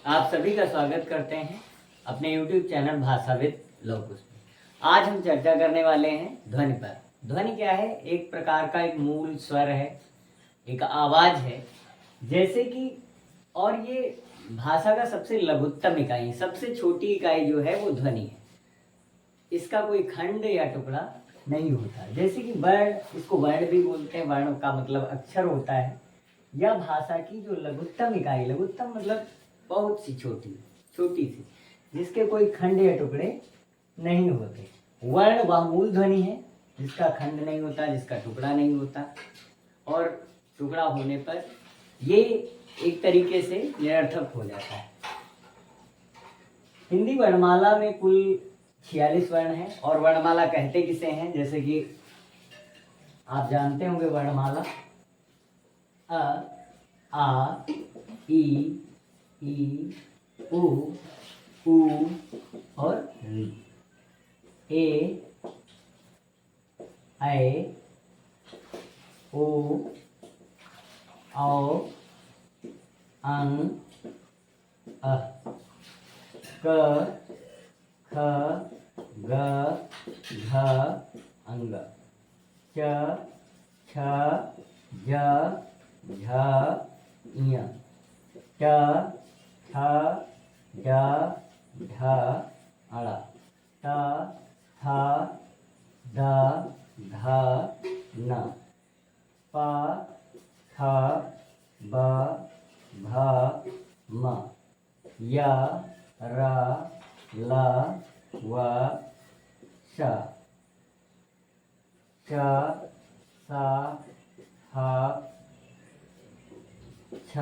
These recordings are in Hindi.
आप सभी का स्वागत करते हैं अपने YouTube चैनल भाषाविद लवकुश में। आज हम चर्चा करने वाले हैं ध्वनि पर। ध्वनि क्या है? एक प्रकार का एक मूल स्वर है, एक आवाज है, जैसे कि और ये भाषा का सबसे लघुत्तम इकाई है, सबसे छोटी इकाई जो है वो ध्वनि है। इसका कोई खंड या टुकड़ा नहीं होता। जैसे कि वर्ण, इसको वर्ण भी बोलते हैं, वर्ण का मतलब अक्षर होता है। यह भाषा की जो लघुत्तम इकाई, लघुत्तम मतलब बहुत सी छोटी सी, जिसके कोई खंड या टुकड़े नहीं होते। वर्ण वह मूल ध्वनि है जिसका खंड नहीं होता, जिसका टुकड़ा नहीं होता, और टुकड़ा होने पर ये एक तरीके से निरर्थक हो जाता है। हिंदी वर्णमाला में कुल 46 वर्ण हैं। और वर्णमाला कहते किसे हैं? जैसे कि आप जानते होंगे वर्णमाला अ, आ, ई, उ, और ऋ। ए, ऐ, ओ, औ, अं, अ, क, ख, ग, घ, अंग, च, छ, ज, झ, ञ, च, छ, ज, झ, अण, त, थ, द, ध, न, प, फ, ब, भ, म, य, र, ल, व, श, च, स, ह, छ,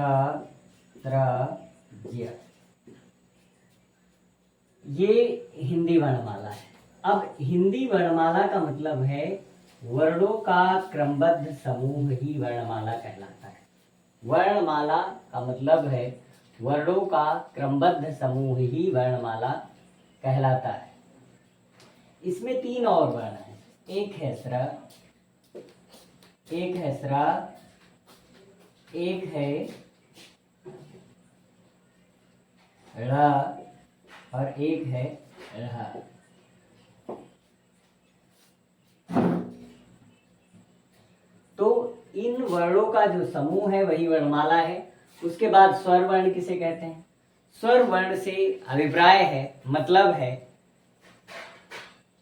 त्र, ज्य। ये हिंदी वर्णमाला है। अब हिंदी वर्णमाला का मतलब है वर्णों का क्रमबद्ध समूह ही वर्णमाला कहलाता है। वर्णमाला का मतलब है वर्णों का क्रमबद्ध समूह ही वर्णमाला कहलाता है। इसमें 3 और वर्ण हैं। एक है स्र, एक है स्रा, एक है ळ, और एक है ऋ। तो इन वर्णों का जो समूह है वही वर्णमाला है। उसके बाद स्वर वर्ण किसे कहते हैं? स्वर वर्ण से अभिप्राय है, मतलब है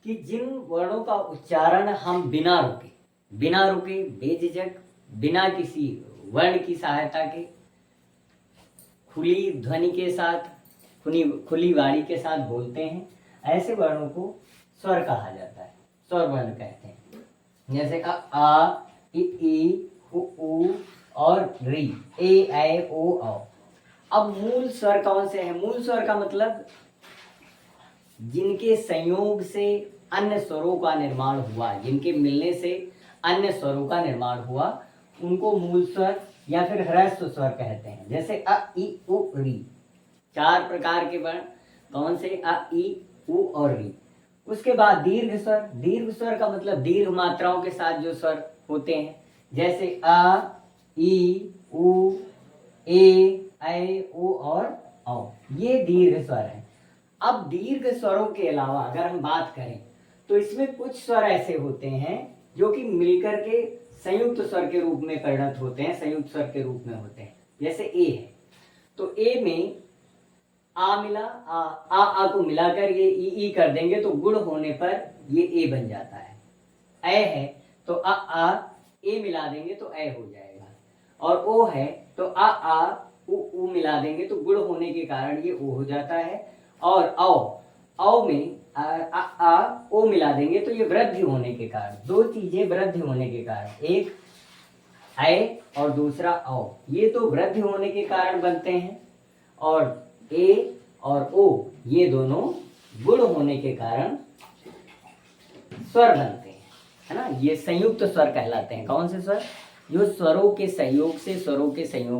कि जिन वर्णों का उच्चारण हम बिना रुके बेझिझक, बिना किसी वर्ण की सहायता के, खुली ध्वनि के साथ, खुली वाणी के साथ बोलते हैं, ऐसे वर्णों को स्वर कहा जाता है, स्वर वर्ण कहते हैं। जैसे आ, ई, उ, और री, ए, ऐ, ओ, औ। अब मूल स्वर कौन से हैं? मूल स्वर का मतलब जिनके संयोग से अन्य स्वरों का निर्माण हुआ, जिनके मिलने से अन्य स्वरों का निर्माण हुआ, उनको मूल स्वर या फिर ह्रस्व स्वर कहते हैं। जैसे अ, ई, उ, री। 4 प्रकार के वर्ण कौन से? अ, ई, उ और री। उसके बाद दीर्घ स्वर। दीर्घ स्वर का मतलब दीर्घ मात्राओं के साथ जो स्वर होते हैं, जैसे अ, ई, उ, ए, ऐ, ओ और औ। ये दीर्घ स्वर है। अब दीर्घ स्वरों के अलावा अगर हम बात करें तो इसमें कुछ स्वर ऐसे होते हैं जो कि मिलकर के संयुक्त स्वर के रूप में परिणत होते हैं, संयुक्त स्वर के रूप में होते हैं। जैसे ए है, तो ए में आ मिला, आ को मिलाकर ये ई कर देंगे तो गुण होने पर ये ए बन जाता है। ऐ है तो आ ए मिला देंगे तो ऐ हो जाएगा। और ओ है तो आ उ मिला देंगे तो गुण होने के कारण ये ओ हो जाता है। और औ में ओ मिला देंगे तो ये वृद्धि होने के कारण, 2 चीजें वृद्धि होने के कारण, एक ऐ और दूसरा औ, ये तो वृद्धि होने के कारण बनते हैं। और ए और ओ ये दोनों गुण होने के कारण स्वर बनते हैं, है ना। ये संयुक्त स्वर कहलाते हैं। कौन से स्वर? जो स्वरों के सहयोग से, स्वरों के संयोग